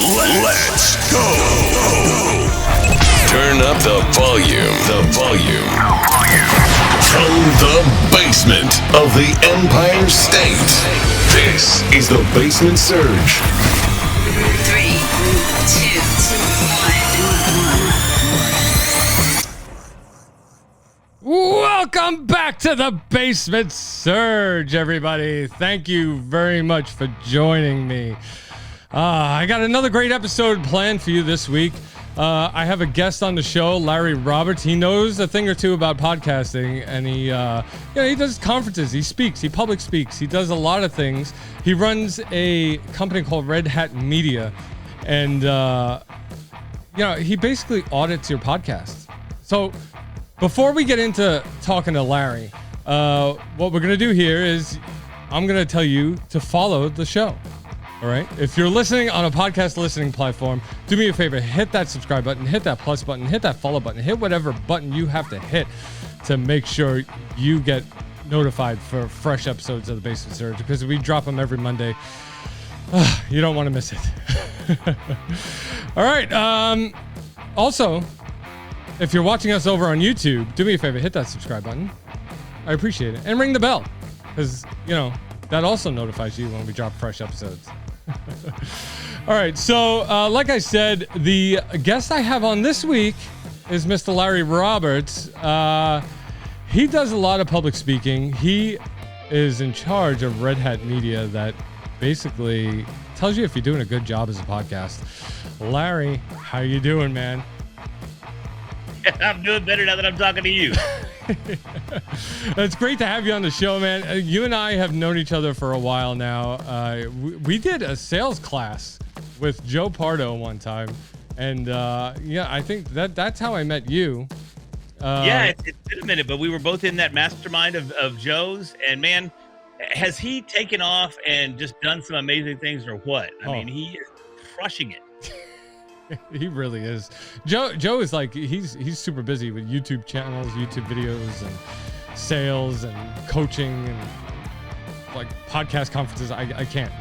Let's go. Turn up the volume. From the basement of the Empire State. This is the Basement Surge. 3, 2, 1. Welcome back to the Basement Surge, everybody. Thank you very much for joining me. I got another great episode planned for you this week. I have a guest on the show, Larry Roberts. He knows a thing or two about podcasting, and he does conferences. He speaks. He public speaks. He does a lot of things. He runs a company called Red Hat Media, and he basically audits your podcast. So before we get into talking to Larry, what we're gonna do here is I'm gonna tell you to follow the show. All right. If you're listening on a podcast listening platform, do me a favor, hit that subscribe button, hit that plus button, hit that follow button, hit whatever button you have to hit to make sure you get notified for fresh episodes of the Basement Surge, because we drop them every Monday. You don't want to miss it. All right. Also, if you're watching us over on YouTube, do me a favor, hit that subscribe button. I appreciate it. And ring the bell, because, that also notifies you when we drop fresh episodes. All right, so like I said, the guest I have on this week is Mr. Larry Roberts. He does a lot of public speaking. He is in charge of Red Hat Media, that basically tells you if you're doing a good job as a podcast. Larry, how you doing, man? I'm doing better now that I'm talking to you. It's great to have you on the show, man. You and I have known each other for a while now. We did a sales class with Joe Pardo one time, and I think that's how I met you. It's been a minute, but we were both in that mastermind of Joe's, and man, has he taken off and just done some amazing things, or what? I mean, he is crushing it. He really is. Joe is like, he's super busy with YouTube channels, YouTube videos, and sales and coaching and like podcast conferences. I can't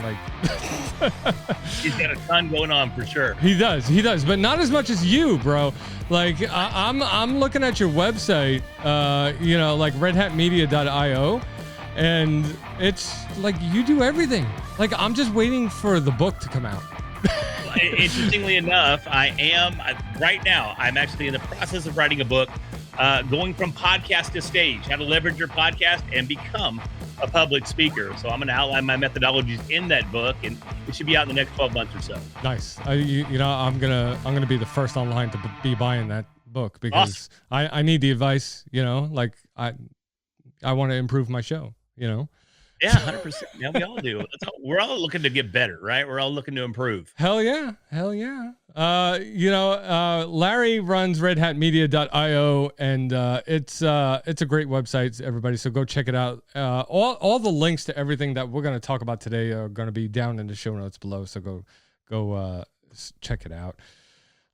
He's got a ton going on for sure. He does, but not as much as you, bro. Like I'm looking at your website, like redhatmedia.io, and it's like you do everything. Like I'm just waiting for the book to come out. Interestingly enough, I'm actually in the process of writing a book, going from podcast to stage, how to leverage your podcast and become a public speaker. So I'm going to outline my methodologies in that book, and it should be out in the next 12 months or so. Nice. I'm gonna be the first online to be buying that book, because awesome. I need the advice. I want to improve my show. Yeah, 100%. Yeah, we all do. We're all looking to get better, right? We're all looking to improve. Hell yeah. Larry runs redhatmedia.io, and it's a great website, everybody. So go check it out. All the links to everything that we're going to talk about today are going to be down in the show notes below. So go check it out.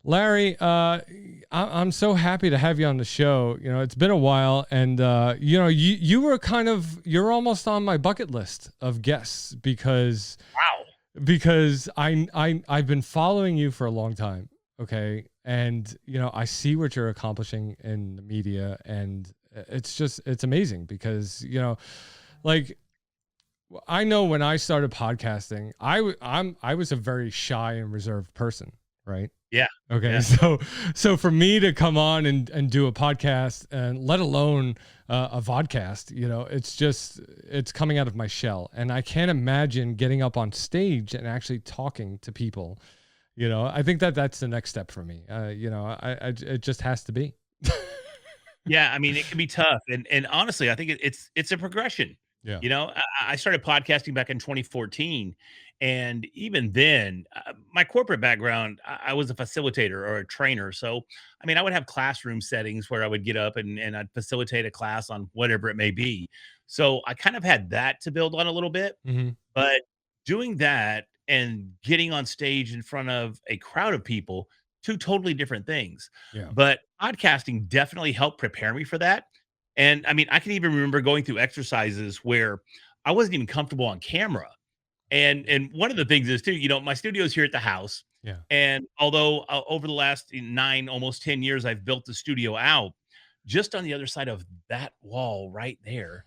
Larry, I'm so happy to have you on the show. It's been a while, and you were you're almost on my bucket list of guests, because I've been following you for a long time. Okay, and I see what you're accomplishing in the media, and it's amazing, because I know when I started podcasting, I was a very shy and reserved person, right? Yeah. Okay. Yeah. So for me to come on and do a podcast, and let alone a vodcast, it's coming out of my shell, and I can't imagine getting up on stage and actually talking to people. I think that's the next step for me. It just has to be. Yeah. I mean, it can be tough. And honestly, I think it's a progression. Yeah. I started podcasting back in 2014. And even then, my corporate background, I was a facilitator or a trainer. So, I mean, I would have classroom settings where I would get up and I'd facilitate a class on whatever it may be. So I kind of had that to build on a little bit. Mm-hmm. But doing that and getting on stage in front of a crowd of people, two totally different things. Yeah. But podcasting definitely helped prepare me for that. And I mean, I can even remember going through exercises where I wasn't even comfortable on camera. And one of the things is too, my studio's here at the house, Yeah. And although over the last 9, almost 10 years, I've built the studio out, just on the other side of that wall right there,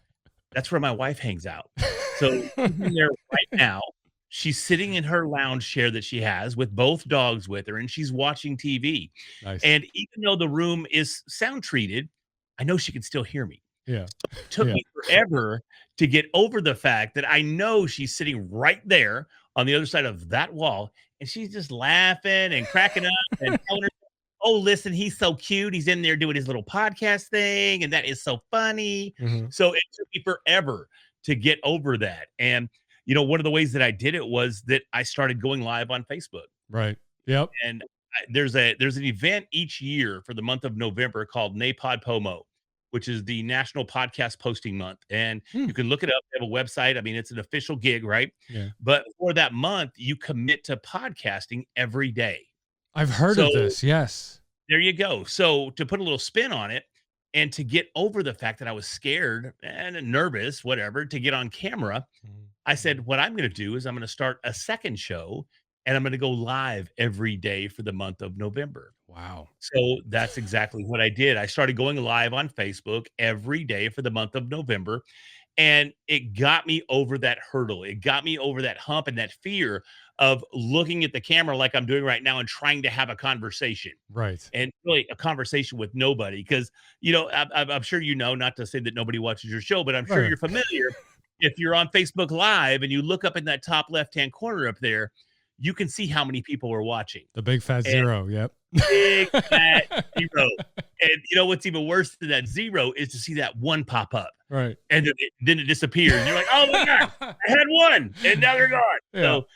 that's where my wife hangs out. So she's in there right now. She's sitting in her lounge chair that she has with both dogs with her, and she's watching TV. Nice. And even though the room is sound treated, I know she can still hear me. Yeah. It took Yeah. me forever to get over the fact that I know she's sitting right there on the other side of that wall, and she's just laughing and cracking up and telling her, "Oh, listen, he's so cute. He's in there doing his little podcast thing, and that is so funny." Mhm. So it took me forever to get over that. And one of the ways that I did it was that I started going live on Facebook. Right. Yep. And there's an event each year for the month of November called NAPOD POMO, which is the National Podcast Posting Month. And Hmm. you can look it up. They have a website. I mean, it's an official gig, right? Yeah. But for that month, you commit to podcasting every day. I've heard of So this. Yes. there you go. So to put a little spin on it and to get over the fact that I was scared and nervous, whatever, to get on camera, Mhm. I said, what I'm going to do is I'm going to start a second show and I'm going to go live every day for the month of November. Wow. So that's exactly what I did. I started going live on Facebook every day for the month of November. And it got me over that hurdle. It got me over that hump and that fear of looking at the camera like I'm doing right now and trying to have a conversation Right. and really a conversation with nobody. Because, I'm sure not to say that nobody watches your show, but I'm sure Right. you're familiar. If you're on Facebook Live and you look up in that top left-hand corner up there, you can see how many people are watching. The big fat And zero. Yep. big fat zero. And what's even worse than that zero is to see that one pop up Right. and then it disappears. And you're like, oh my God, I had one and now they're gone. Yeah. So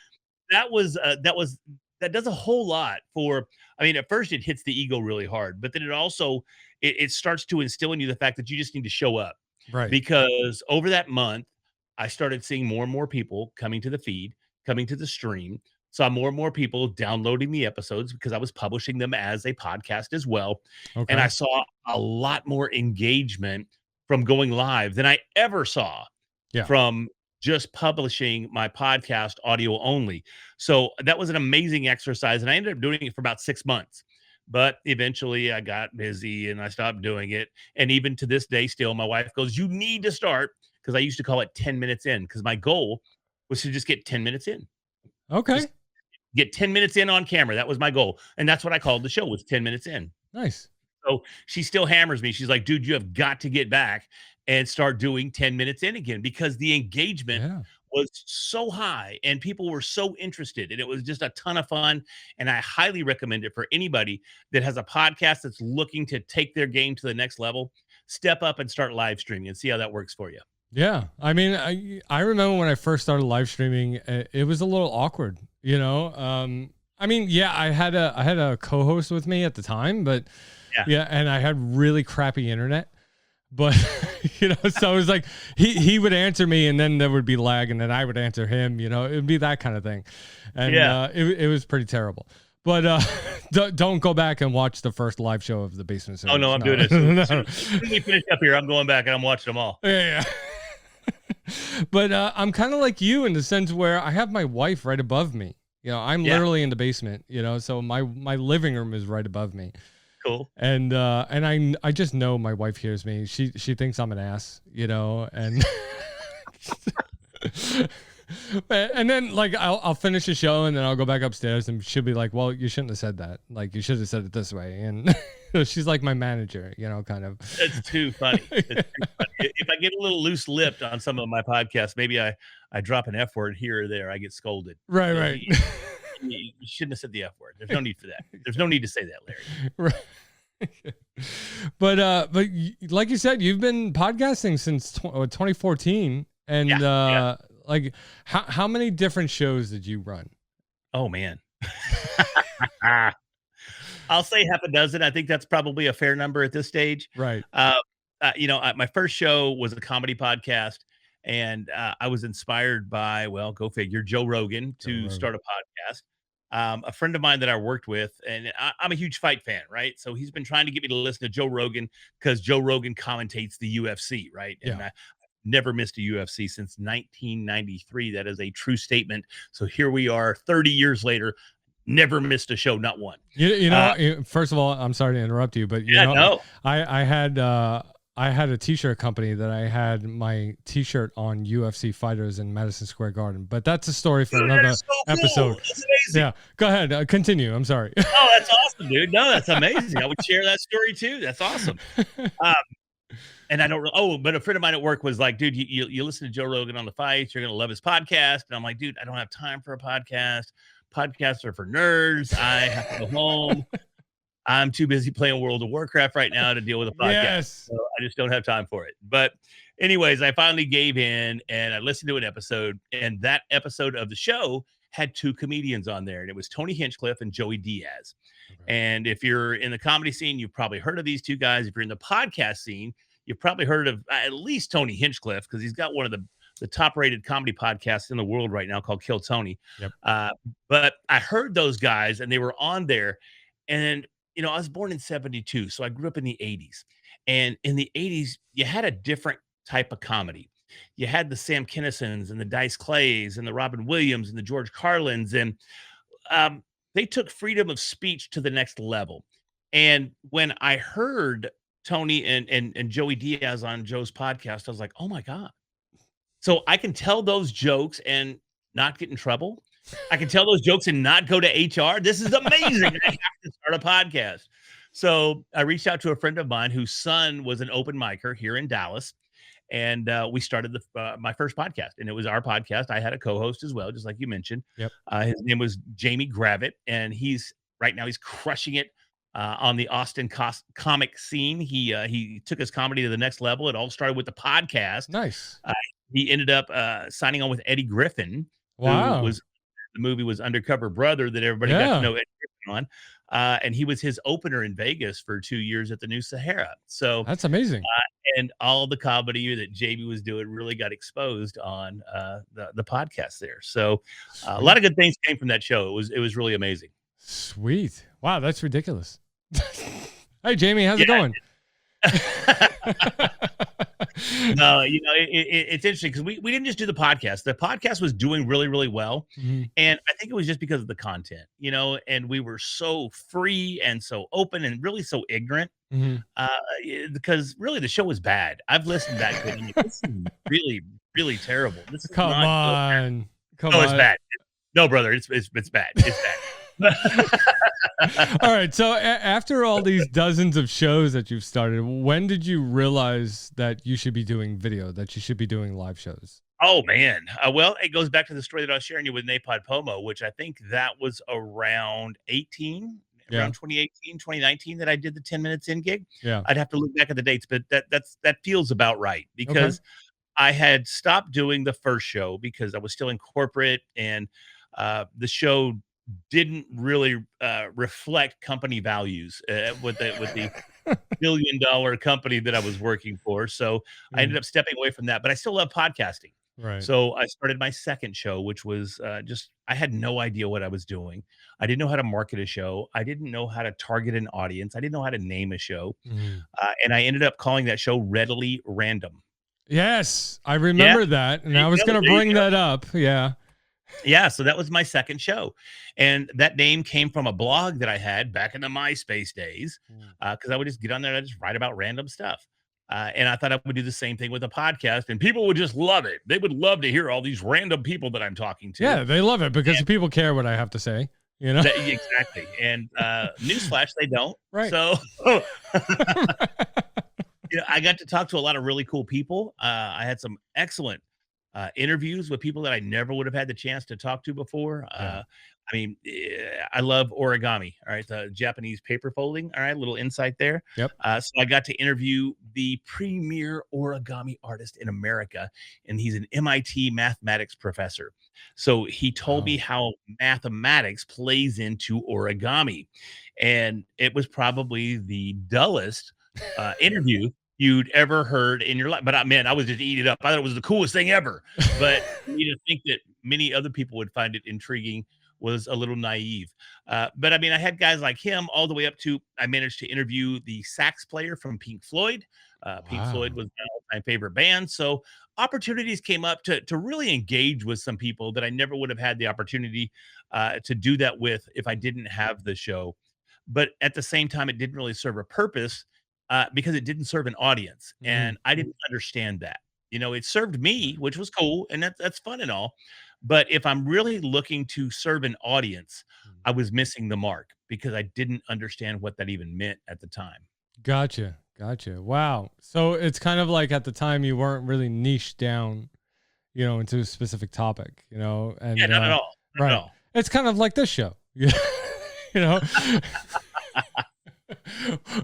that does a whole lot for, I mean, at first it hits the ego really hard, but then it also, it starts to instill in you the fact that you just need to show up. Right. Because over that month, I started seeing more and more people coming to the feed, coming to the stream, saw more and more people downloading the episodes because I was publishing them as a podcast as well. Okay. And I saw a lot more engagement from going live than I ever saw Yeah. from just publishing my podcast audio only. So that was an amazing exercise. And I ended up doing it for about 6 months. But eventually I got busy and I stopped doing it. And even to this day, still, my wife goes, you need to start, because I used to call it 10 minutes in, because my goal was to just get 10 minutes in. Okay. Just get 10 minutes in on camera. That was my goal. And that's what I called the show, was 10 minutes in. Nice. So she still hammers me. She's like, dude, you have got to get back and start doing 10 minutes in again, because the engagement Yeah. was so high and people were so interested, and it was just a ton of fun. And I highly recommend it for anybody that has a podcast that's looking to take their game to the next level. Step up and start live streaming and see how that works for you. Yeah. I mean, I remember when I first started live streaming, it was a little awkward, you know? I mean, yeah, I had a co-host with me at the time, but yeah, and I had really crappy internet. But so it was like he would answer me and then there would be lag and then I would answer him, it would be that kind of thing. And it was pretty terrible. But don't go back and watch the first live show of the Basement Series. Oh no, I'm doing it. As soon as we finish up here, I'm going back and I'm watching them all. Yeah. But I'm kind of like you in the sense where I have my wife right above me. I'm literally in the basement, so my living room is right above me. Cool. And I just know my wife hears me. She thinks I'm an ass, and and then like I'll finish the show and then I'll go back upstairs and she'll be like, well, you shouldn't have said that. Like you should have said it this way. And she's like my manager, kind of. That's too funny. It's too funny. If I get a little loose lipped on some of my podcasts, maybe I drop an F word here or there, I get scolded. Right. You shouldn't have said the F word. There's no need for that. There's no need to say that, Larry. Right. But like you said, you've been podcasting since 2014, and like how many different shows did you run? Oh man. I'll say half a dozen. I think that's probably a fair number at this stage. Right. My first show was a comedy podcast, and I was inspired by, well, go figure, Joe Rogan to start a podcast. A friend of mine that I worked with, and I'm a huge fight fan, right? So he's been trying to get me to listen to Joe Rogan because Joe Rogan commentates the UFC, right? And I never missed a UFC since 1993. That is a true statement. So here we are 30 years later, Never missed a show, not one. You know, first of all, I'm sorry to interrupt you, but No. I had a t-shirt company that I had my t-shirt on UFC fighters in Madison Square Garden, but that's a story for Dude, another that is so cool. episode. That's amazing. Yeah, go ahead, continue. I'm sorry. Oh, that's awesome, dude. No, that's amazing. I would share that story too. That's awesome. And I don't. Oh, but a friend of mine at work was like, "Dude, you listen to Joe Rogan on the fights. You're gonna love his podcast." And I'm like, "Dude, I don't have time for a podcast. Podcasts are for nerds. I have to go home. I'm too busy playing World of Warcraft right now to deal with a podcast. Yes. So I just don't have time for it." But anyways, I finally gave in and I listened to an episode, and that episode of the show had two comedians on there, and it was Tony Hinchcliffe and Joey Diaz. Okay. And if you're in the comedy scene, you've probably heard of these two guys. If you're in the podcast scene, you've probably heard of at least Tony Hinchcliffe, because he's got one of the top-rated comedy podcasts in the world right now called Kill Tony. Yep. But I heard those guys, and they were on there. And, you know, I was born in 72, so I grew up in the 80s. And in the 80s, you had a different type of comedy. You had the Sam Kinnisons and the Dice Clays and the Robin Williams and the George Carlins. And they took freedom of speech to the next level. And when I heard Tony and Joey Diaz on Joe's podcast, I was like, oh my God. So I can tell those jokes and not get in trouble. I can tell those jokes and not go to HR. This is amazing. I have to start a podcast. So I reached out to a friend of mine whose son was an open micer here in Dallas. And we started my first podcast, and it was our podcast. I had a co-host as well, just like you mentioned. Yep. His name was Jamie Gravitt, and he's crushing it on the Austin comic scene. He took his comedy to the next level. It all started with the podcast. Nice. He ended up signing on with Eddie Griffin. Wow. The movie was Undercover Brother that everybody got to know Eddie Griffin on. And he was his opener in Vegas for 2 years at the New Sahara. So that's amazing. And all the comedy that Jamie was doing really got exposed on the podcast there. So a lot of good things came from that show. It was really amazing. Sweet. Wow, that's ridiculous. Hey, Jamie, how's it going? No, you know, it's interesting because we didn't just do the podcast. The podcast was doing really, really well. Mm-hmm. And I think it was just because of the content, you know, and we were so free and so open and really so ignorant because really the show was bad. I've listened back to it. And this is really, really terrible. This is Come on. It's bad. No, brother, it's bad. It's bad. All right. So after all these dozens of shows that you've started, when did you realize that you should be doing video, that you should be doing live shows? Oh, man. Well, it goes back to the story that I was sharing you with Napod Pomo, which I think that was around 2018, 2019 that I did the 10 minutes in gig. Yeah. I'd have to look back at the dates, but that feels about right because I had stopped doing the first show because I was still in corporate and the show didn't really reflect company values with the $1 billion company that I was working for. So I ended up stepping away from that, but I still love podcasting. Right. So I started my second show, which was I had no idea what I was doing. I didn't know how to market a show. I didn't know how to target an audience. I didn't know how to name a show. And I ended up calling that show Readily Random. Yes, I remember that. And I was going to bring that up. Yeah. Yeah, so that was my second show. And that name came from a blog that I had back in the MySpace days because I would just get on there and I'd just write about random stuff. And I thought I would do the same thing with a podcast, and people would just love it. They would love to hear all these random people that I'm talking to. Yeah, they love it because people care what I have to say. You know? Exactly. And newsflash, they don't. Right. So I got to talk to a lot of really cool people. I had some excellent interviews with people that I never would have had the chance to talk to before. I mean, I love origami. All right. The Japanese paper folding. All right. Little insight there. Yep. So I got to interview the premier origami artist in America, and he's an MIT mathematics professor. So he told me how mathematics plays into origami. And it was probably the dullest interview you'd ever heard in your life. But I was just eating it up. I thought it was the coolest thing ever. But you to think that many other people would find it intriguing was a little naive. But I mean, I had guys like him all the way up to, I managed to interview the sax player from Pink Floyd. Pink Floyd was my all-time favorite band. So opportunities came up to really engage with some people that I never would have had the opportunity to do that with if I didn't have the show. But at the same time, it didn't really serve a purpose because it didn't serve an audience, Mm. and I didn't understand that. It served me, which was cool, and that's fun and all. But if I'm really looking to serve an audience, I was missing the mark because I didn't understand what that even meant at the time. Gotcha. Gotcha. Wow. So it's kind of like at the time you weren't really niched down, into a specific topic, and Yeah, not at all. Not right. at all. It's kind of like this show. you know.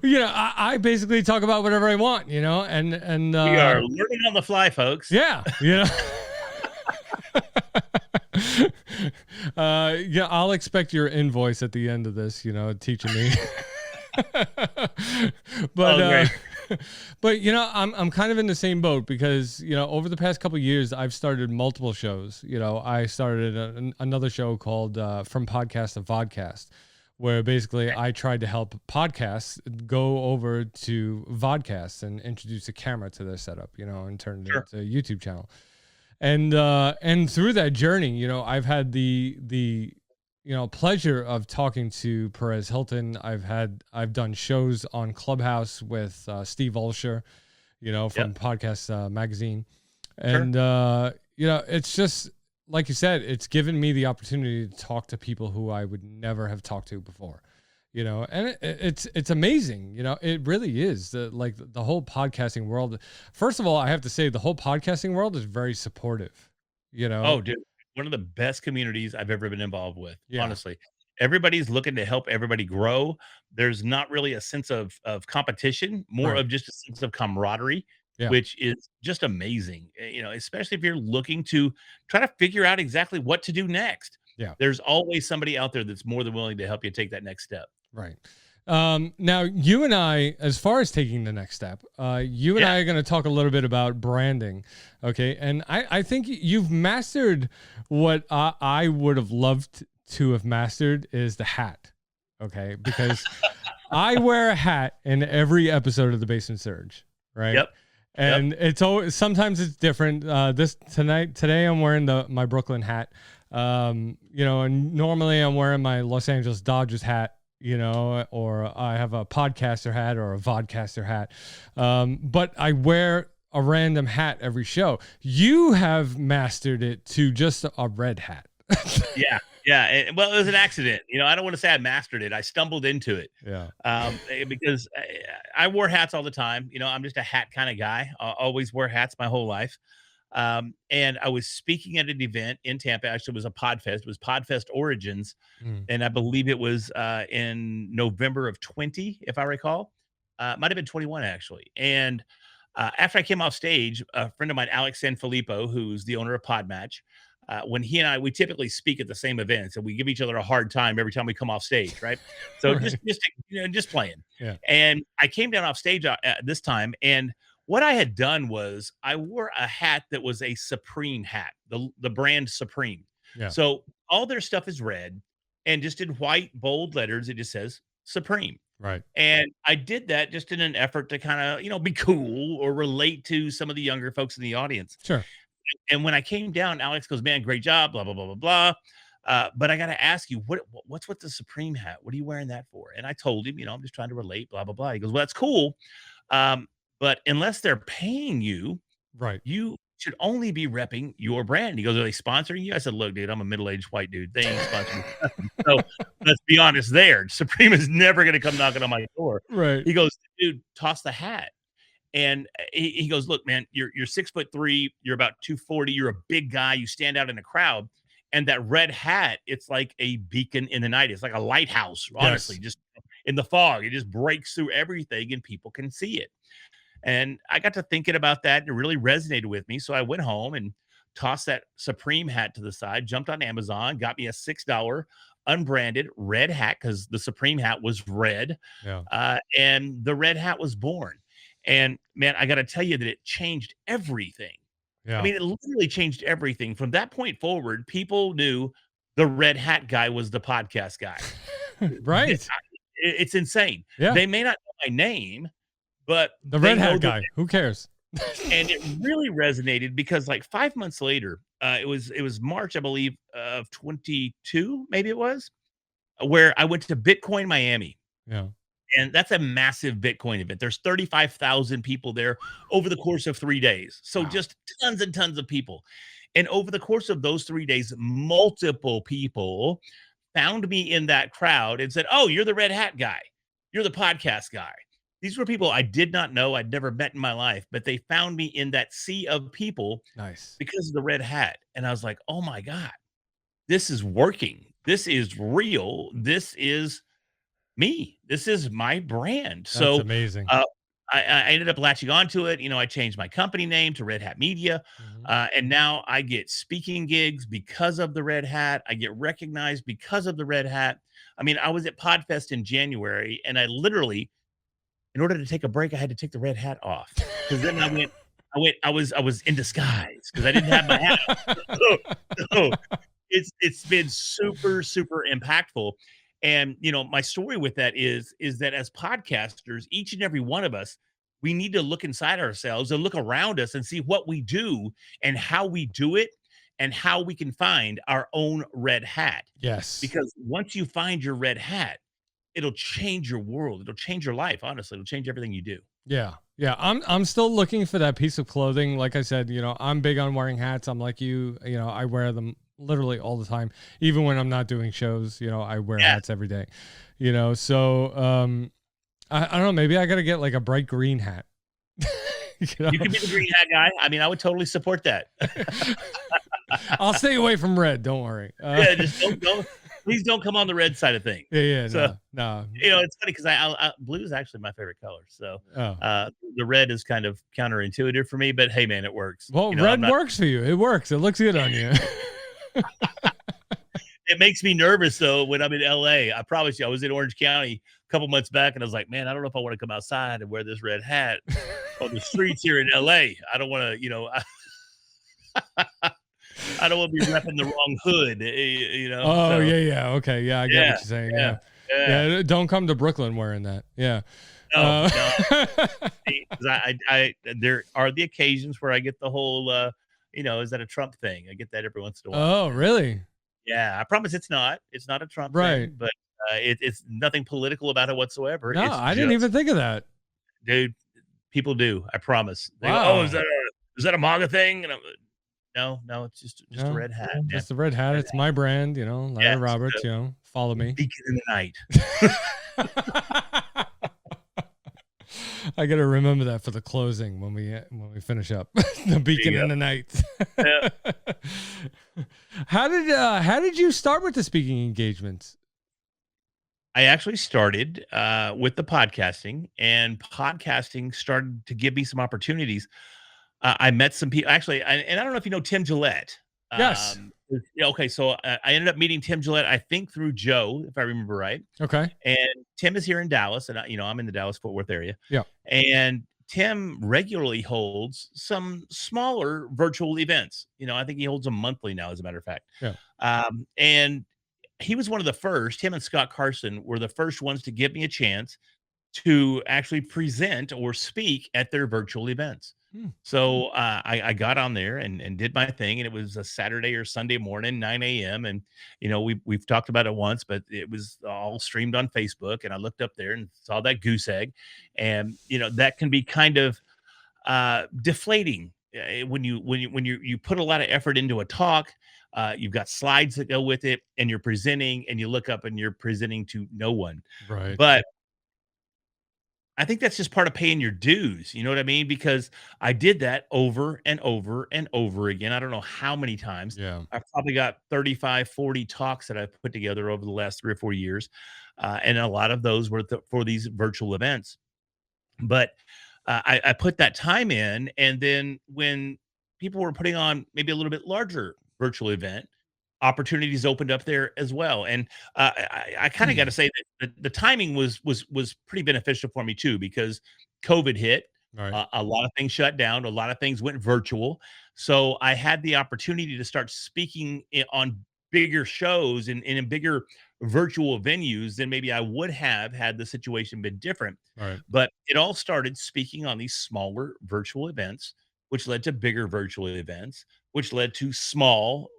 I basically talk about whatever I want, and We are learning on the fly, folks. yeah, yeah, I'll expect your invoice at the end of this, teaching me. But great. but I'm kind of in the same boat because over the past couple of years I've started multiple shows. I started another show called From Podcast to Vodcast, where basically I tried to help podcasts go over to vodcasts and introduce a camera to their setup, and turn it Sure. into a YouTube channel. And through that journey, I've had the pleasure of talking to Perez Hilton. I've done shows on Clubhouse with Steve Olsher, from Podcast Magazine. And it's just like you said, it's given me the opportunity to talk to people who I would never have talked to before. And it's amazing. It really is the whole podcasting world. First of all, I have to say the whole podcasting world is very supportive. Oh, dude, one of the best communities I've ever been involved with. Yeah. Honestly, everybody's looking to help everybody grow. There's not really a sense of competition, more Right. of just a sense of camaraderie, Yeah. which is just amazing. Especially if you're looking to try to figure out exactly what to do next. Yeah. There's always somebody out there that's more than willing to help you take that next step. Right. Now, you and I, as far as taking the next step, you and I are going to talk a little bit about branding. Okay. And I think you've mastered what I would have loved to have mastered is the hat. Okay. Because I wear a hat in every episode of the Basement Surge. Right. Yep. And it's always, sometimes it's different. Today I'm wearing my Brooklyn hat. And normally I'm wearing my Los Angeles Dodgers hat, or I have a podcaster hat or a vodcaster hat. But I wear a random hat every show. You have mastered it to just a red hat. Yeah. Yeah. Well, it was an accident. I don't want to say I mastered it. I stumbled into it. Yeah. Because I wore hats all the time. I'm just a hat kind of guy. I always wear hats my whole life. And I was speaking at an event in Tampa. Actually, it was a Podfest. It was Podfest Origins. And I believe it was in November of 20, if I recall. Might have been 21, actually. And after I came off stage, a friend of mine, Alex Sanfilippo, who's the owner of Podmatch, when he and we typically speak at the same events, and we give each other a hard time every time we come off stage, right? So Right. just playing. Yeah. And I came down off stage this time, and what I had done was I wore a hat that was a Supreme hat, the brand Supreme. Yeah. So all their stuff is red, and just in white bold letters, it just says Supreme. Right. And I did that just in an effort to kind of, be cool or relate to some of the younger folks in the audience. Sure. And when I came down, Alex goes, "Man, great job, blah, blah, blah, blah, blah. But I got to ask you, what's with the Supreme hat? What are you wearing that for?" And I told him, I'm just trying to relate, blah, blah, blah. He goes, "Well, that's cool. But unless they're paying you, Right. you should only be repping your brand." He goes, "Are they sponsoring you?" I said, "Look, dude, I'm a middle-aged white dude. They ain't sponsoring me." So let's be honest there. Supreme is never going to come knocking on my door. Right. He goes, "Dude, toss the hat." And he goes, "Look, man, you're 6'3", you're about 240, you're a big guy, you stand out in a crowd. And that red hat, it's like a beacon in the night. It's like a lighthouse, honestly, just in the fog. It just breaks through everything and people can see it." And I got to thinking about that and it really resonated with me. So I went home and tossed that Supreme hat to the side, jumped on Amazon, got me a $6 unbranded red hat because the Supreme hat was red. Yeah. And the red hat was born. And man, I got to tell you that it changed everything. Yeah. I mean, it literally changed everything. From that point forward, people knew the red hat guy was the podcast guy. Right. It's insane. Yeah. They may not know my name, but The they red know hat guy. Who cares? And it really resonated because like 5 months later, it was March, I believe, of 22, maybe it was, where I went to Bitcoin Miami. Yeah. And that's a massive Bitcoin event. There's 35,000 people there over the course of 3 days. So Wow. just tons and tons of people. And over the course of those 3 days, multiple people found me in that crowd and said, "Oh, you're the red hat guy. You're the podcast guy." These were people I did not know, I'd never met in my life, but they found me in that sea of people Nice. because of the red hat. And I was like, "Oh my God, this is working. This is real. This is me. This is my brand." That's So, amazing. uh, I ended up latching onto it. I changed my company name to Red Hat Media, Mhm. and now I get speaking gigs because of the red hat. I get recognized because of the red hat. I mean, I was at Podfest in January, and I literally, in order to take a break, I had to take the red hat off because then I was in disguise because I didn't have my hat. So, so it's been super, super impactful. And my story with that is that as podcasters, each and every one of us, we need to look inside ourselves and look around us and see what we do and how we do it and how we can find our own red hat. Yes. Because once you find your red hat, it'll change your world. It'll change your life. Honestly, it'll change everything you do. Yeah. Yeah. I'm still looking for that piece of clothing. Like I said, I'm big on wearing hats. I'm like you, I wear them literally all the time. Even when I'm not doing shows, I wear Yeah. hats every day. So I don't know, maybe I gotta get like a bright green hat. You can be the green hat guy. I mean, I would totally support that. I'll stay away from red, don't worry. Yeah, just don't please don't come on the red side of things. Yeah, So, no. it's funny because blue is actually my favorite color. So Oh. the red is kind of counterintuitive for me, but hey, man, it works. Well, I'm red not, works for you. It works. It looks good on you. it makes me nervous though when I'm in LA. I promise you, I was in Orange County a couple months back, and I was like, man, I don't know if I want to come outside and wear this red hat on the streets here in LA. I don't want to, I don't want to be repping the wrong hood, Oh, so, yeah. Okay. Yeah, I get what you're saying. Yeah. Yeah. Don't come to Brooklyn wearing that. Yeah. No, no. 'Cause there are the occasions where I get the whole, is that a Trump thing? I get that every once in a while. Oh, really? Yeah, I promise it's not. It's not a Trump Right. thing, but it's nothing political about it whatsoever. No, It's I didn't even think of that. dude. People do. I promise. They go, Wow. "Oh, is that a MAGA thing?" And I'm like, no, it's just a No, red hat, man. just the red hat. Red It's my brand, Larry Yeah, Roberts, follow me. beacon in the night. I got to remember that for the closing when we finish up. The beacon in the night. Yeah. How did you start with the speaking engagements? I actually started with the podcasting, and podcasting started to give me some opportunities. I met some people actually, and I don't know if you know Tim Gillette. Yes. Okay, so I ended up meeting Tim Gillette, I think through Joe, if I remember right. Okay. And Tim is here in Dallas, and I'm in the Dallas Fort Worth area. Yeah. And Tim regularly holds some smaller virtual events. I think he holds them monthly now, as a matter of fact. Yeah. And he was one of the first. Him and Scott Carson were the first ones to give me a chance to actually present or speak at their virtual events. Hmm. So I got on there and did my thing, and it was a Saturday or Sunday morning, 9 a.m. And we've talked about it once, but it was all streamed on Facebook. And I looked up there and saw that goose egg, and that can be kind of deflating when you put a lot of effort into a talk. You've got slides that go with it, and you're presenting, and you look up and you're presenting to no one. Right. But I think that's just part of paying your dues. You know what I mean? Because I did that over and over and over again. I don't know how many times. Yeah. I've probably got 35, 40 talks that I've put together over the last 3 or 4 years. And a lot of those were for these virtual events. But I put that time in. And then when people were putting on maybe a little bit larger virtual event, opportunities opened up there as well. And I kind of got to say that the timing was pretty beneficial for me too, because COVID hit. All right. A lot of things shut down. A lot of things went virtual. So I had the opportunity to start speaking on bigger shows and in bigger virtual venues, then maybe I would have had the situation been different. All right. But it all started speaking on these smaller virtual events, which led to bigger virtual events, which led to small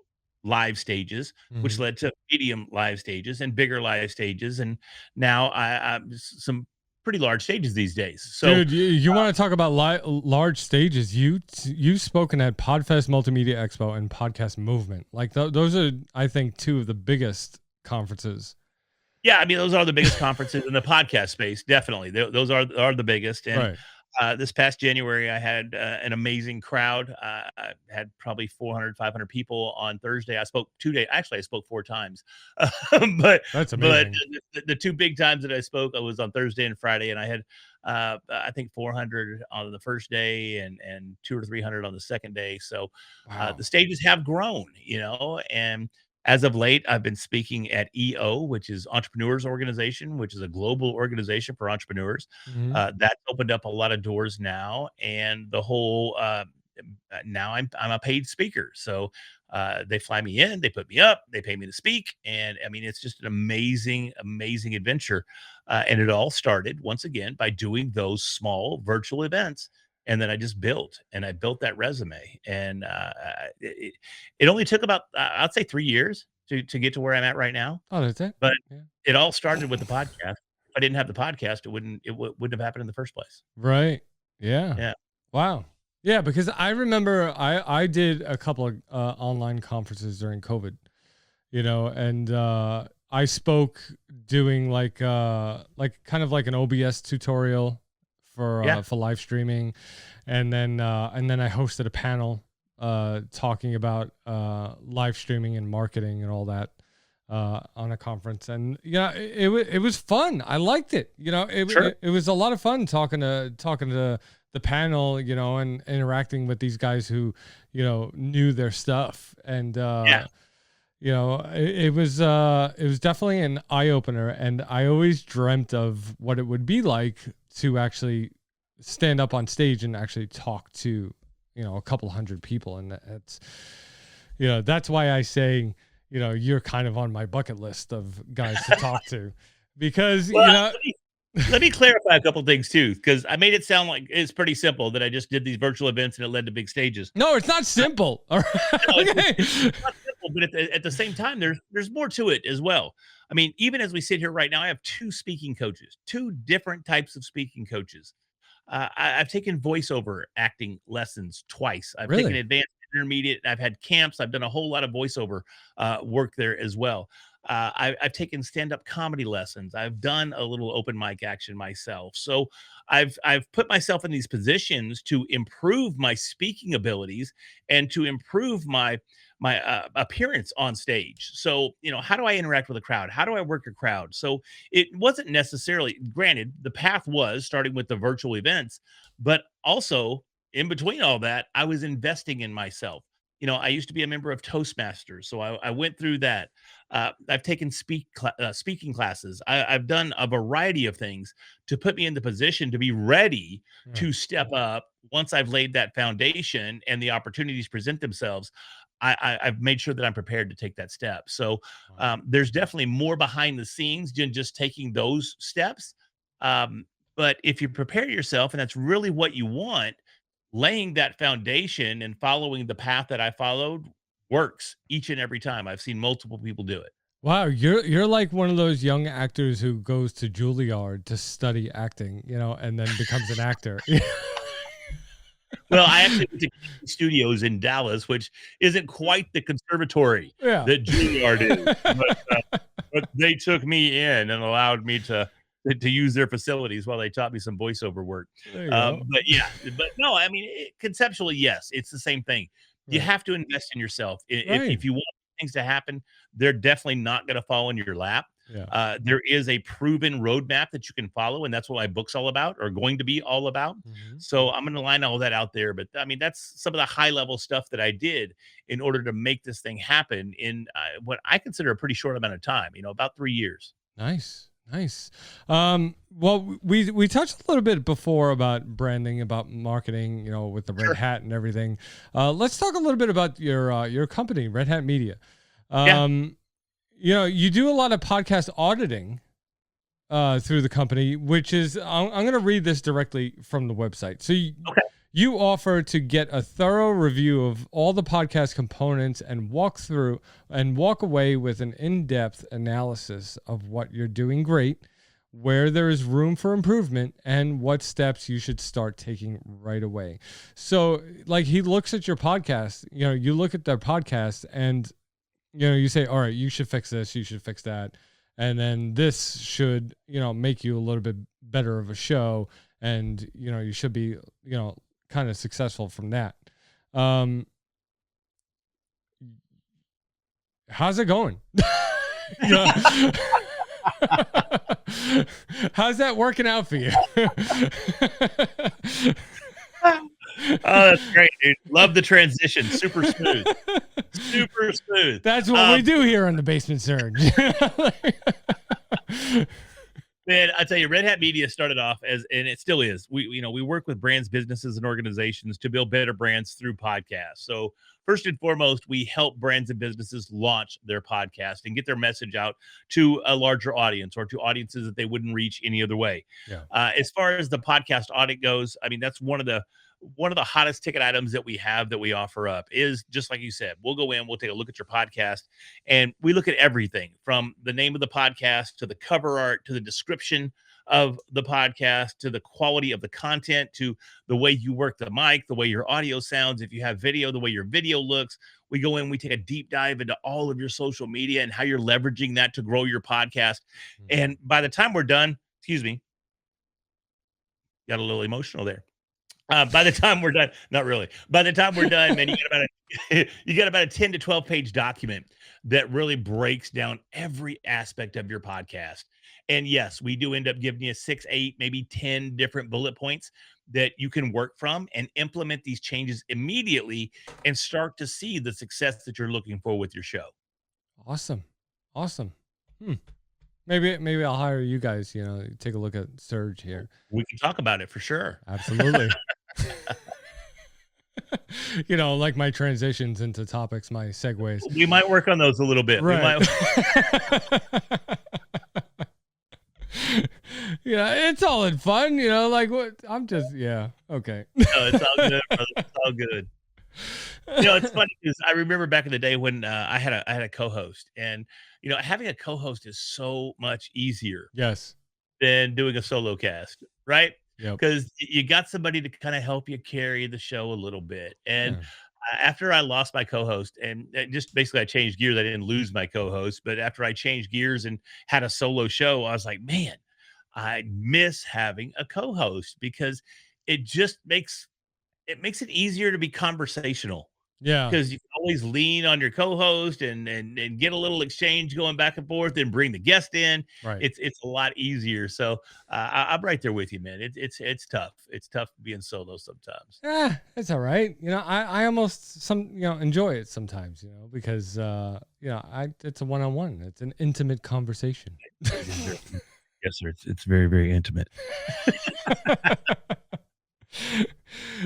live stages, which Mhm. led to medium live stages and bigger live stages. And now some pretty large stages these days. So Dude, you want to talk about large stages? You've spoken at Podfest Multimedia Expo and Podcast Movement. Like those are, I think, two of the biggest conferences. yeah, I mean, those are the biggest conferences in the podcast space. Definitely, those are the biggest. And Right. this past January, I had an amazing crowd. I had probably 400, 500 people on Thursday. I spoke 2 days. Actually, I spoke 4 times. but That's but amazing. the two big times that I spoke, I was on Thursday and Friday, and I had I think 400 on the first day and 200 or 300 on the second day. So Wow. the stages have grown, and as of late, I've been speaking at EO, which is Entrepreneurs Organization, which is a global organization for entrepreneurs. Mhm. That's opened up a lot of doors now, and the whole now I'm a paid speaker. So they fly me in, they put me up, they pay me to speak, and I mean it's just an amazing adventure. And it all started once again by doing those small virtual events. And then I just built, and I built that resume, and it only took about I'd say 3 years to get to where I'm at right now. Oh, that's it. But Yeah. it all started with the podcast. If I didn't have the podcast, it wouldn't have happened in the first place. Right. Yeah. Yeah. Wow. Yeah, because I remember I did a couple of online conferences during COVID, and I spoke doing like kind of like an OBS tutorial Yeah. for live streaming, and then I hosted a panel talking about live streaming and marketing and all that on a conference. And it was fun. I liked it. Sure. It was a lot of fun talking to the panel, and interacting with these guys who knew their stuff. And Yeah. it was definitely an eye opener. And I always dreamt of what it would be like to actually stand up on stage and actually talk to a couple hundred people. And that's why I say you're kind of on my bucket list of guys to talk to, because Well, let me clarify a couple things too, because I made it sound like it's pretty simple that I just did these virtual events and it led to big stages. no, it's not simple. All right. No, Okay. it's not simple, but at the same time, there's more to it as well. I mean, even as we sit here right now, I have two speaking coaches, two different types of speaking coaches. I've taken voiceover acting lessons twice. I've taken Really? advanced intermediate. I've had camps. I've done a whole lot of voiceover work there as well. I've taken stand-up comedy lessons. I've done a little open mic action myself. So I've put myself in these positions to improve my speaking abilities and to improve my appearance on stage. So how do I interact with a crowd? How do I work a crowd? So it wasn't necessarily, granted, the path was starting with the virtual events, but also in between all that, I was investing in myself. I used to be a member of Toastmasters, so I went through that. I've taken speaking classes. I've done a variety of things to put me in the position to be ready Right. to step up once I've laid that foundation and the opportunities present themselves. I've made sure that I'm prepared to take that step. So Wow. there's definitely more behind the scenes than just taking those steps. Um, but if you prepare yourself, and that's really what you want, laying that foundation and following the path that I followed works each and every time. I've seen multiple people do it. Wow, you're like one of those young actors who goes to Juilliard to study acting, and then becomes an actor. Well, I actually went to Kennedy Studios in Dallas, which isn't quite the conservatory Yeah. that Juilliard is, but they took me in and allowed me to use their facilities while they taught me some voiceover work. There you go. But yeah, but no, I mean, conceptually, yes, it's the same thing. You Right. have to invest in yourself. Right. If you want things to happen, they're definitely not going to fall in your lap. Yeah. There is a proven roadmap that you can follow, and that's what my book's all about, or going to be all about. Mhm. So I'm going to line all that out there. But I mean, that's some of the high level stuff that I did in order to make this thing happen in what I consider a pretty short amount of time. About 3 years. Nice. Nice. Well, we touched a little bit before about branding, about marketing, with the Red Sure. Hat and everything. Let's talk a little bit about your company, Red Hat Media. Yeah. Um, you do a lot of podcast auditing through the company, which is, I'm going to read this directly from the website. So you offer to get a thorough review of all the podcast components and walk away with an in-depth analysis of what you're doing great, where there is room for improvement, and what steps you should start taking right away. So like, he looks at your podcast, you look at their podcast and, you say, all right, you should fix this, you should fix that. And then this should, make you a little bit better of a show. And, you should be, kind of successful from that. How's it going? How's that working out for you? Oh, that's great, dude. Love the transition. Super smooth. Super smooth. That's what we do here on the Basement Surge. Man, I tell you, Red Hat Media started off as, and it still is. We work with brands, businesses, and organizations to build better brands through podcasts. So first and foremost, we help brands and businesses launch their podcast and get their message out to a larger audience, or to audiences that they wouldn't reach any other way. Yeah. As far as the podcast audit goes, I mean, that's one of the hottest ticket items that we have, that we offer up, is just like you said. We'll go in, we'll take a look at your podcast, and we look at everything from the name of the podcast to the cover art to the description of the podcast to the quality of the content to the way you work the mic, the way your audio sounds. If you have video, the way your video looks. We go in, we take a deep dive into all of your social media and how you're leveraging that to grow your podcast. And by the time we're done, got a little emotional there. By the time we're done, not really. By the time we're done, man, you got about a 10 to 12 page document that really breaks down every aspect of your podcast. And yes, we do end up giving you 6, 8, maybe 10 different bullet points that you can work from and implement these changes immediately and start to see the success that you're looking for with your show. Awesome. Maybe I'll hire you guys, take a look at Surge here. We can talk about it for sure. Absolutely. Like my transitions into topics, my segues. We might work on those a little bit. Right. It's all in fun, like what I'm just, okay. No, it's all good, brother. It's all good. It's funny because I remember back in the day when I had a co-host, and having a co-host is so much easier. Yes. Than doing a solo cast, right? Yep. Because you got somebody to kind of help you carry the show a little bit. And after I lost my co-host, and just basically I changed gears, I didn't lose my co-host, but after I changed gears and had a solo show, I was like, man, I miss having a co-host, because it just makes it easier to be conversational. Yeah. Because you can always lean on your co-host and get a little exchange going back and forth, and bring the guest in. Right. It's a lot easier. So I'm right there with you, man. It's tough. It's tough being solo sometimes. It's all right. I almost enjoy it sometimes, because it's a one-on-one. It's an intimate conversation. Yes, sir. It's very, very intimate.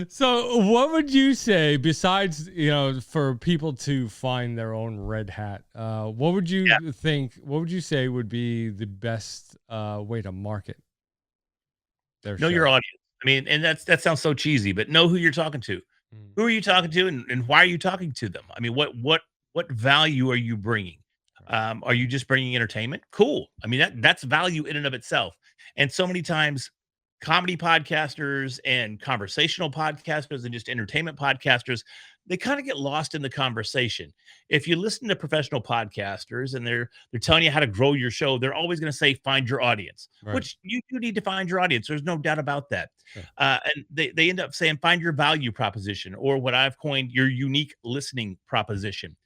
So what would you say, besides, for people to find their own red hat, what would you say would be the best way to market their show? Know your audience. I mean, and that sounds so cheesy, but know who you're talking to. Who are you talking to, and why are you talking to them? I mean, what value are you bringing? Are you just bringing entertainment? Cool. I mean, that's value in and of itself. And so many times, comedy podcasters and conversational podcasters and just entertainment podcasters, they kind of get lost in the conversation. If you listen to professional podcasters and they're telling you how to grow your show, they're always going to say, find your audience, Right. which you do need to find your audience. There's no doubt about that. Sure. And they end up saying, find your value proposition, or what I've coined, your unique listening proposition.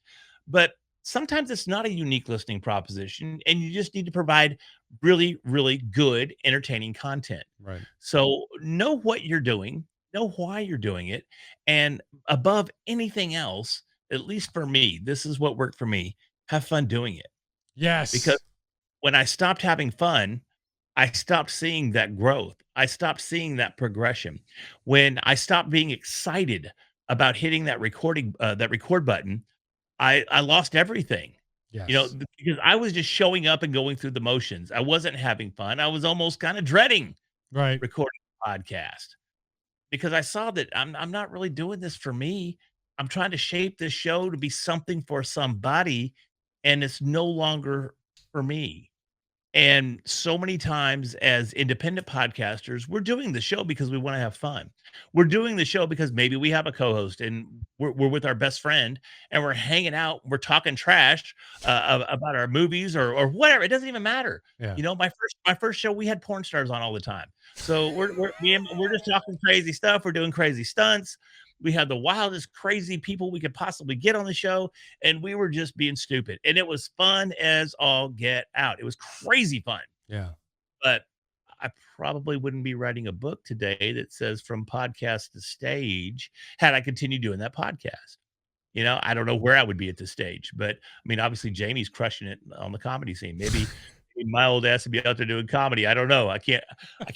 But sometimes it's not a unique listening proposition, and you just need to provide really, really good, entertaining content. Right. So know what you're doing, know why you're doing it, and above anything else, at least for me, this is what worked for me: have fun doing it. Yes. Because when I stopped having fun, I stopped seeing that growth. I stopped seeing that progression. When I stopped being excited about hitting that record button, I lost everything. Yes. because I was just showing up and going through the motions. I wasn't having fun. I was almost kind of dreading Right. recording a podcast because I saw that I'm not really doing this for me. I'm trying to shape this show to be something for somebody, and it's no longer for me. And so many times as independent podcasters, we're doing the show because we want to have fun. We're doing the show because maybe we have a co-host and we're with our best friend and we're hanging out, we're talking trash about our movies or whatever. It doesn't even matter. Yeah. My first show, we had porn stars on all the time. So we're just talking crazy stuff. We're doing crazy stunts. We had the wildest, crazy people we could possibly get on the show, and we were just being stupid. And it was fun as all get out. It was crazy fun. Yeah. But I probably wouldn't be writing a book today that says from podcast to stage had I continued doing that podcast. I don't know where I would be at this stage, but I mean, obviously Jamie's crushing it on the comedy scene. Maybe my old ass would be out there doing comedy. I don't know. I can't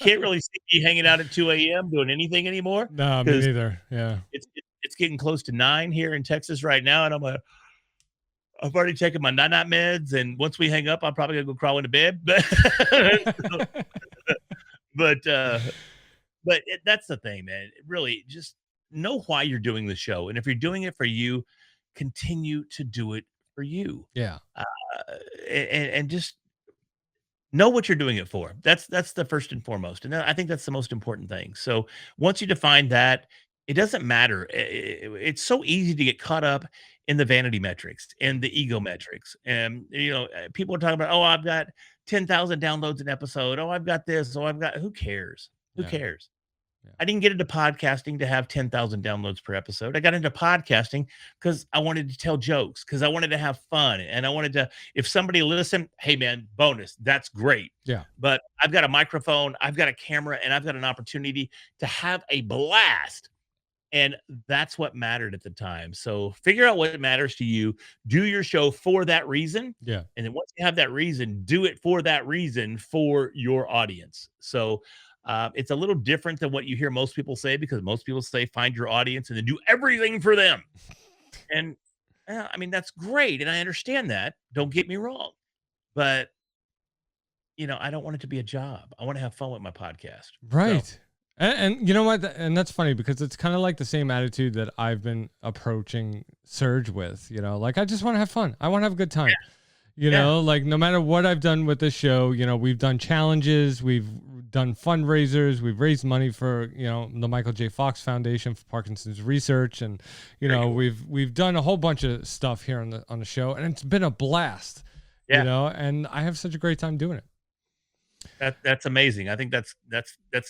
really see me hanging out at 2 a.m. doing anything anymore No, me because neither. Yeah. it's getting close to 9 here in Texas right now, and I've already taken my night meds, and once we hang up, I'm probably gonna go crawl into bed. But that's the thing, man. Really, just know why you're doing the show, and if you're doing it for you, continue to do it for you, Yeah. uh, and just know what you're doing it for. That's the first and foremost, and I think that's the most important thing. So once you define that, it doesn't matter. It's so easy to get caught up in the vanity metrics and the ego metrics, and people are talking about, oh, I've got 10,000 downloads an episode. Oh, I've got this. Oh, I've got. Who cares? Who Yeah. cares? Yeah. I didn't get into podcasting to have 10,000 downloads per episode. I got into podcasting because I wanted to tell jokes, because I wanted to have fun. And I wanted to, if somebody listened, hey, man, bonus, that's great. Yeah. But I've got a microphone, I've got a camera, and I've got an opportunity to have a blast. And that's what mattered at the time. So figure out what matters to you. Do your show for that reason. Yeah. And then once you have that reason, do it for that reason for your audience. So it's a little different than what you hear most people say, because most people say find your audience and then do everything for them. And I mean, that's great. And I understand that. Don't get me wrong. But, I don't want it to be a job. I want to have fun with my podcast. Right. So, And you know what? And that's funny because it's kind of like the same attitude that I've been approaching Surge with, like I just want to have fun. I want to have a good time. Like no matter what I've done with this show, we've done challenges, we've done fundraisers, we've raised money for, the Michael J. Fox Foundation for Parkinson's research. And, cool. we've done a whole bunch of stuff here on the show, and it's been a blast, and I have such a great time doing it. That's amazing. I think that's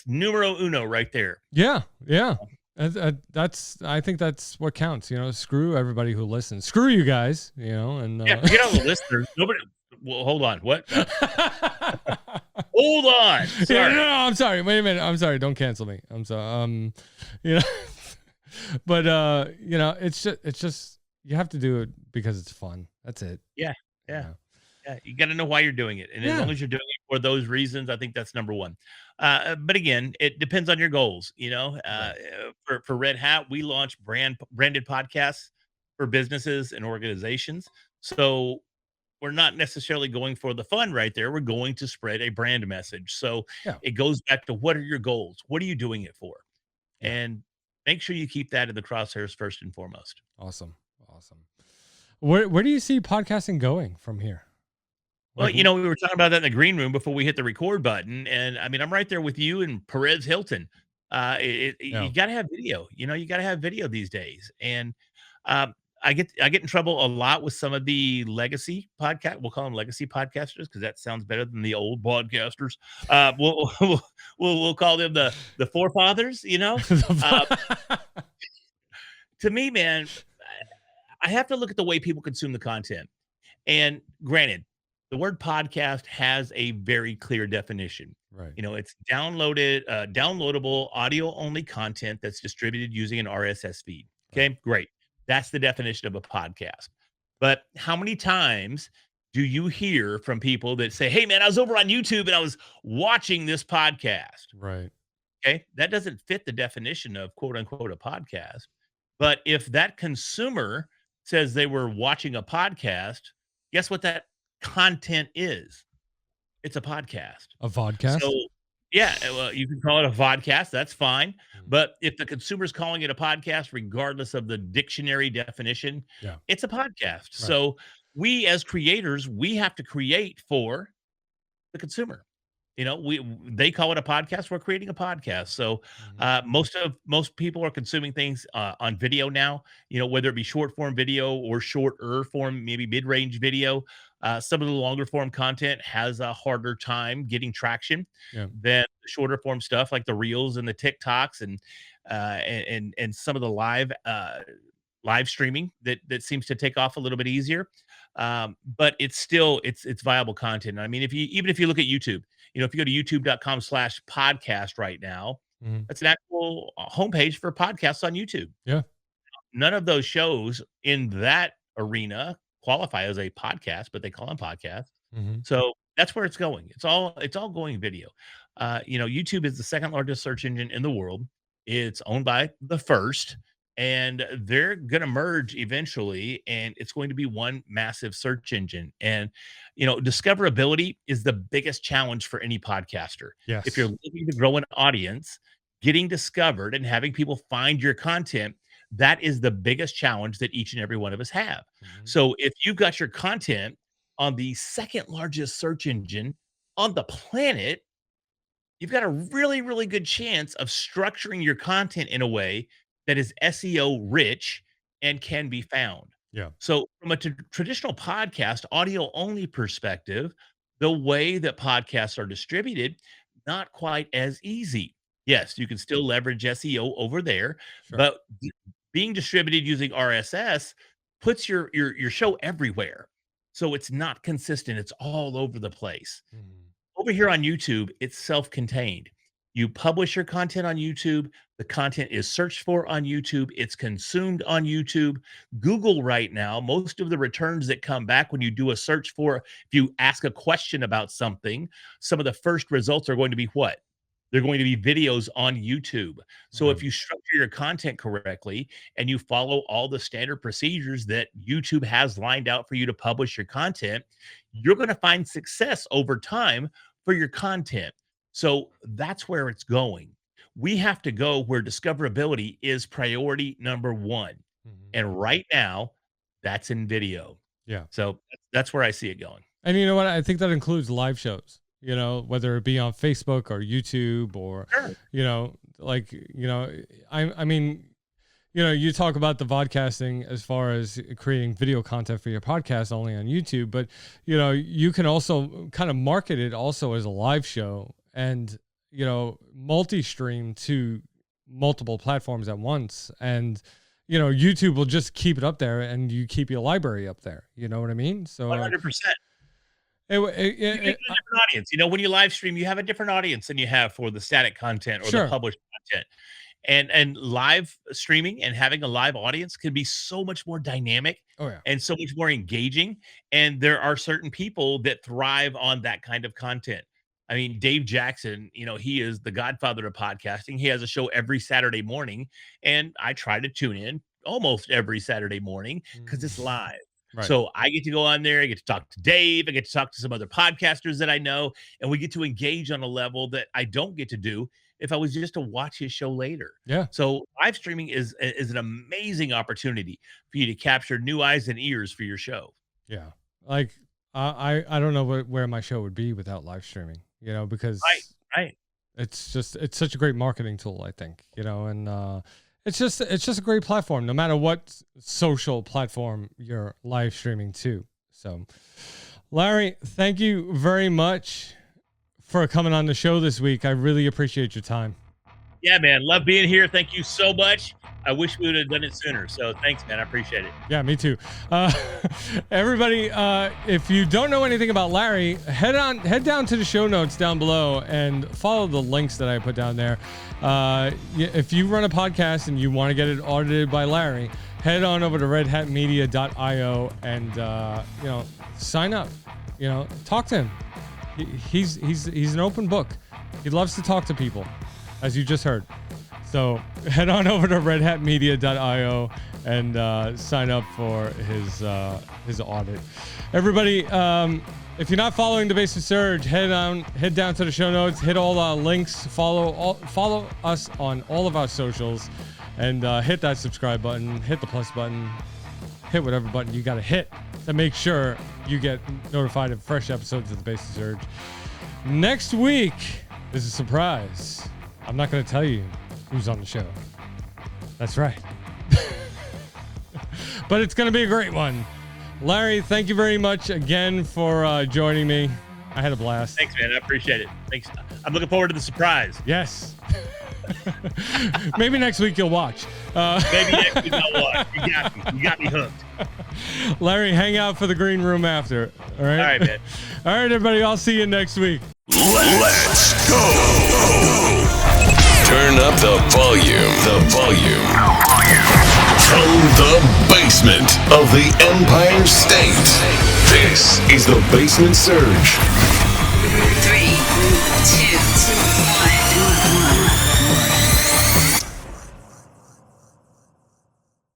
numero uno right there. Yeah. Yeah. I think that's what counts, screw everybody who listens, screw you guys, and Forget all the listeners. Nobody. Well, hold on. What? Hold on. Sorry. No, I'm sorry. Wait a minute. I'm sorry. Don't cancel me. I'm sorry. But it's just you have to do it because it's fun. That's it. Yeah. You got to know why you're doing it, and as long as you're doing it for those reasons, I think that's number one. But again, it depends on your goals. For Red Hat, we launch branded podcasts for businesses and organizations. So we're not necessarily going for the fun right there. We're going to spread a brand message. So it goes back to, what are your goals? What are you doing it for? And make sure you keep that in the crosshairs first and foremost. Awesome. Where do you see podcasting going from here? Well, we were talking about that in the green room before we hit the record button. And I mean, I'm right there with you and Perez Hilton. You got to have video, you got to have video these days. And I get in trouble a lot with some of the legacy podcast. We'll call them legacy podcasters because that sounds better than the old podcasters. We'll call them the forefathers, To me, man, I have to look at the way people consume the content. And granted, the word podcast has a very clear definition. Right. It's downloadable audio only content that's distributed using an RSS feed. Okay, great. That's the definition of a podcast. But how many times do you hear from people that say, hey, man, I was over on YouTube and I was watching this podcast? Right. Okay, that doesn't fit the definition of quote unquote a podcast. But if that consumer says they were watching a podcast, Guess what that content is? It's a podcast. A vodcast. So, yeah, well, you can call it a vodcast. That's fine. Mm. But if the consumer's calling it a podcast, regardless of the dictionary definition, Yeah. it's a podcast. Right. So we as creators, we have to create for the consumer. They call it a podcast. We're creating a podcast. So most people are consuming things on video now. Whether it be short form video or shorter form, maybe mid range video. Some of the longer form content has a harder time getting traction Yeah. than the shorter form stuff like the reels and the TikToks and some of the live streaming that seems to take off a little bit easier. But it's still it's viable content. I mean, even if you look at YouTube, if you go to youtube.com/podcast right now, Mhm. that's an actual homepage for podcasts on YouTube. Yeah. None of those shows in that arena qualify as a podcast, but they call them podcasts. Mhm. So that's where it's going. It's all going video. YouTube is the second largest search engine in the world. It's owned by the first, and they're going to merge eventually, and it's going to be one massive search engine. And discoverability is the biggest challenge for any podcaster. Yes. If you're looking to grow an audience, getting discovered and having people find your content, that is the biggest challenge that each and every one of us have. Mhm. So if you've got your content on the second largest search engine on the planet, you've got a really, really good chance of structuring your content in a way that is SEO rich and can be found. Yeah. So, from a traditional podcast, audio only perspective, the way that podcasts are distributed, not quite as easy. Yes, you can still leverage SEO over there, Sure. but being distributed using RSS puts your show everywhere. So it's not consistent. It's all over the place. Mhm. Over here on YouTube, it's self-contained. You publish your content on YouTube, the content is searched for on YouTube, it's consumed on YouTube. Google right now, most of the returns that come back when you do a search for, if you ask a question about something, some of the first results are going to be what? They're going to be videos on YouTube. So if Mhm. you structure your content correctly and you follow all the standard procedures that YouTube has lined out for you to publish your content, you're going to find success over time for your content. So that's where it's going. We have to go where discoverability is priority number one. Mhm. And right now, that's in video. Yeah. So that's where I see it going. And you know what? I think that includes live shows, whether it be on Facebook or YouTube or, Sure. I mean, you talk about the vodcasting as far as creating video content for your podcast only on YouTube, but, you can also kind of market it also as a live show and, multi-stream to multiple platforms at once. And, YouTube will just keep it up there and you keep your library up there. You know what I mean? So 100%. it, You get a different audience. When you live stream, you have a different audience than you have for the static content or Sure. the published content. And live streaming and having a live audience can be so much more dynamic oh yeah. and so much more engaging. And there are certain people that thrive on that kind of content. I mean, Dave Jackson, he is the godfather of podcasting. He has a show every Saturday morning, and I try to tune in almost every Saturday morning because it's live. Right. So I get to go on there, I get to talk to Dave, I get to talk to some other podcasters that I know, and we get to engage on a level that I don't get to do if I was just to watch his show later. Yeah. So live streaming is an amazing opportunity for you to capture new eyes and ears for your show. Yeah. Like I don't know where my show would be without live streaming, because Right. it's such a great marketing tool, I think, and it's just a great platform, no matter what social platform you're live streaming to. So, Larry, thank you very much for coming on the show this week. I really appreciate your time. Yeah, man. Love being here. Thank you so much. I wish we would have done it sooner. So thanks, man. I appreciate it. Yeah, me too. Everybody, if you don't know anything about Larry, head down to the show notes down below and follow the links that I put down there. If you run a podcast and you want to get it audited by Larry, head on over to redhatmedia.io and sign up. Talk to him. He's an open book. He loves to talk to people, as you just heard. So head on over to redhatmedia.io and sign up for his audit. Everybody, if you're not following the Basement Surge, head down to the show notes, hit all the links, follow us on all of our socials, and hit that subscribe button, hit the plus button, hit whatever button you got to hit to make sure you get notified of fresh episodes of the Basement Surge. Next week is a surprise. I'm not going to tell you who's on the show. That's right. But it's going to be a great one. Larry, thank you very much again for joining me. I had a blast. Thanks, man. I appreciate it. Thanks. I'm looking forward to the surprise. Yes. Maybe next week you'll watch. Maybe next week I'll watch. You got me. You got me hooked. Larry, hang out for the green room after. All right? All right, man. All right, everybody. I'll see you next week. Let's go. Turn up the volume. From the basement of the Empire State. This is the Basement Surge. 3, 2, 1.